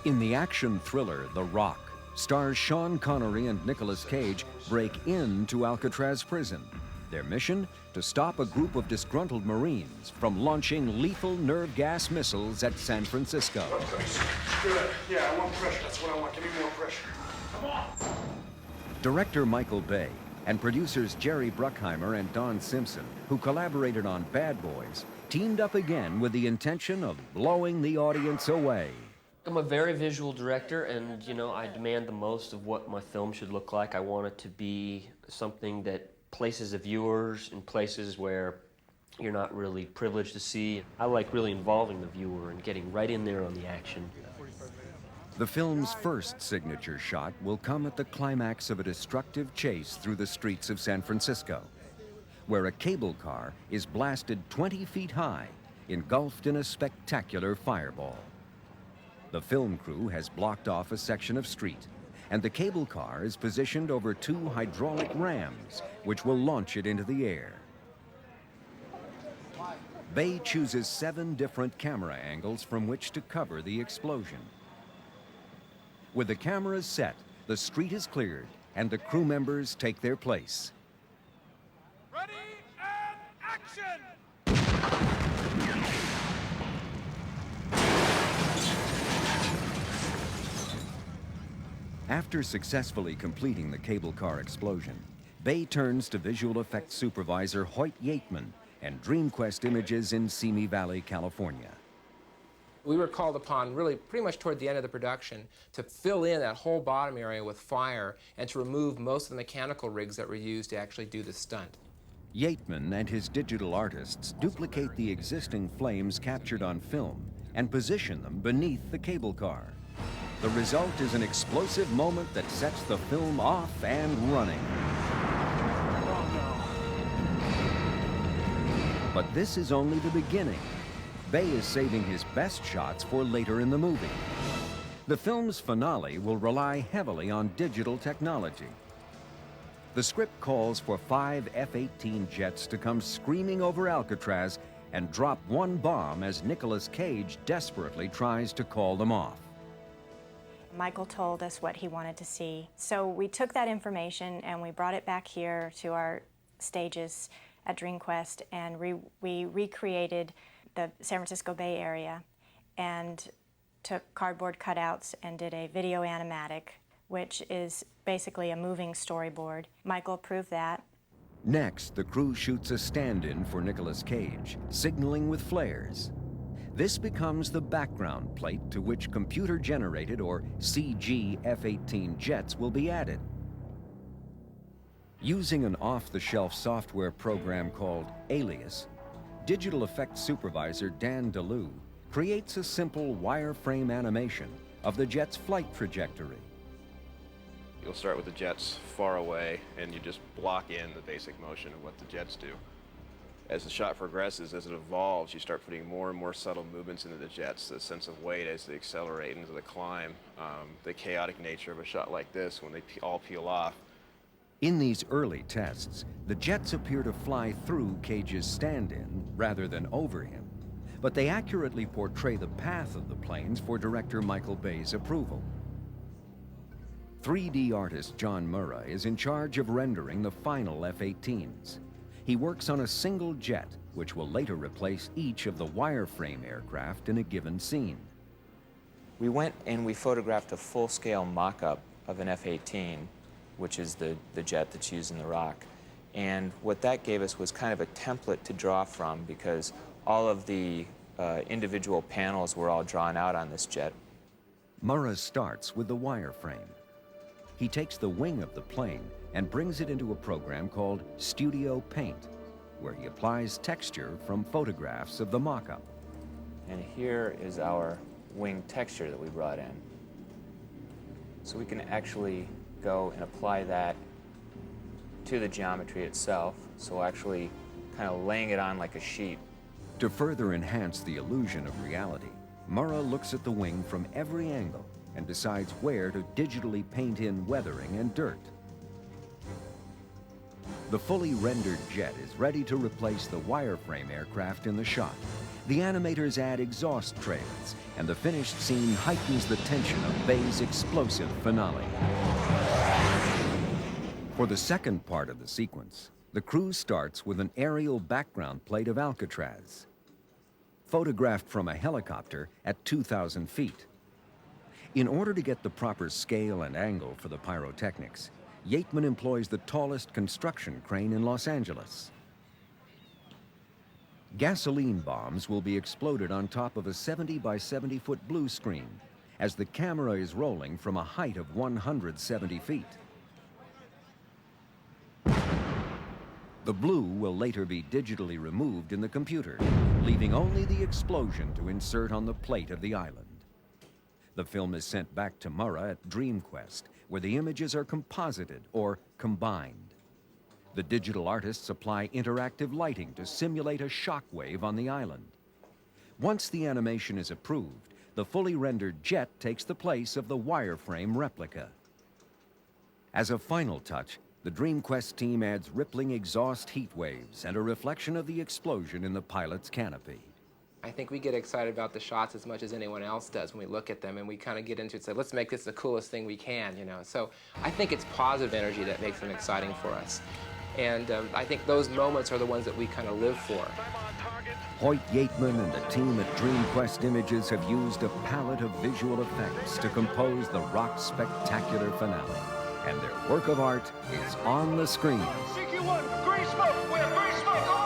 In the action thriller The Rock, stars Sean Connery and Nicolas Cage break into Alcatraz prison. Their mission? To stop a group of disgruntled Marines from launching lethal nerve gas missiles at San Francisco. Good. Yeah, I want pressure. That's what I want. Give me more pressure. Come on. Director Michael Bay and producers Jerry Bruckheimer and Don Simpson, who collaborated on Bad Boys, teamed up again with the intention of blowing the audience away. I'm a very visual director, and I demand the most of what my film should look like. I want it to be something that places the viewers in places where you're not really privileged to see. I like really involving the viewer and getting right in there on the action. The film's first signature shot will come at the climax of a destructive chase through the streets of San Francisco, where a cable car is blasted 20 feet high, engulfed in a spectacular fireball. The film crew has blocked off a section of street, and the cable car is positioned over 2 hydraulic rams, which will launch it into the air. Bay chooses 7 different camera angles from which to cover the explosion. With the cameras set, the street is cleared, and the crew members take their place. Ready and action! After successfully completing the cable car explosion, Bay turns to visual effects supervisor Hoyt Yateman and DreamQuest Images in Simi Valley, California. We were called upon really pretty much toward the end of the production to fill in that whole bottom area with fire and to remove most of the mechanical rigs that were used to actually do the stunt. Yateman and his digital artists duplicate the existing flames captured on film and position them beneath the cable car. The result is an explosive moment that sets the film off and running. But this is only the beginning. Bay is saving his best shots for later in the movie. The film's finale will rely heavily on digital technology. The script calls for 5 F-18 jets to come screaming over Alcatraz and drop one bomb as Nicolas Cage desperately tries to call them off. Michael told us what he wanted to see. So we took that information and we brought it back here to our stages at DreamQuest, and we recreated the San Francisco Bay Area and took cardboard cutouts and did a video animatic, which is basically a moving storyboard. Michael approved that. Next, the crew shoots a stand-in for Nicolas Cage, signaling with flares. This becomes the background plate to which computer-generated or CG F-18 jets will be added. Using an off-the-shelf software program called Alias, digital effects supervisor Dan DeLue creates a simple wireframe animation of the jet's flight trajectory. You'll start with the jets far away, and you just block in the basic motion of what the jets do. As the shot progresses, as it evolves, you start putting more and more subtle movements into the jets, the sense of weight as they accelerate into the climb, the chaotic nature of a shot like this when they all peel off. In these early tests, the jets appear to fly through Cage's stand-in rather than over him, but they accurately portray the path of the planes for director Michael Bay's approval. 3D artist John Murrah is in charge of rendering the final F-18s. He works on a single jet, which will later replace each of the wireframe aircraft in a given scene. We went and we photographed a full-scale mock-up of an F-18, which is the jet that's used in The Rock. And what that gave us was kind of a template to draw from, because all of the individual panels were all drawn out on this jet. Murrah starts with the wireframe. He takes the wing of the plane and brings it into a program called Studio Paint, where he applies texture from photographs of the mock-up. And here is our wing texture that we brought in. So we can actually go and apply that to the geometry itself, so actually kind of laying it on like a sheet. To further enhance the illusion of reality, Murrah looks at the wing from every angle and decides where to digitally paint in weathering and dirt. The fully rendered jet is ready to replace the wireframe aircraft in the shot, The animators add exhaust trails, and the finished scene heightens the tension of Bay's explosive finale. For the second part of the sequence, the crew starts with an aerial background plate of Alcatraz, photographed from a helicopter at 2,000 feet. In order to get the proper scale and angle for the pyrotechnics, Yateman employs the tallest construction crane in Los Angeles. Gasoline bombs will be exploded on top of a 70 by 70 foot blue screen as the camera is rolling from a height of 170 feet. The blue will later be digitally removed in the computer, leaving only the explosion to insert on the plate of the island. The film is sent back to Murrah at DreamQuest, where the images are composited or combined. The digital artists apply interactive lighting to simulate a shock wave on the island. Once the animation is approved, the fully rendered jet takes the place of the wireframe replica. As a final touch, the DreamQuest team adds rippling exhaust heat waves and a reflection of the explosion in the pilot's canopy. I think we get excited about the shots as much as anyone else does when we look at them, and we kind of get into it and say, let's make this the coolest thing we can, you know. So I think it's positive energy that makes them exciting for us. And I think those moments are the ones that we kind of live for. Hoyt Yateman and the team at DreamQuest Images have used a palette of visual effects to compose the rock's spectacular finale. And their work of art is on the screen. CQ1, green smoke, we have green smoke,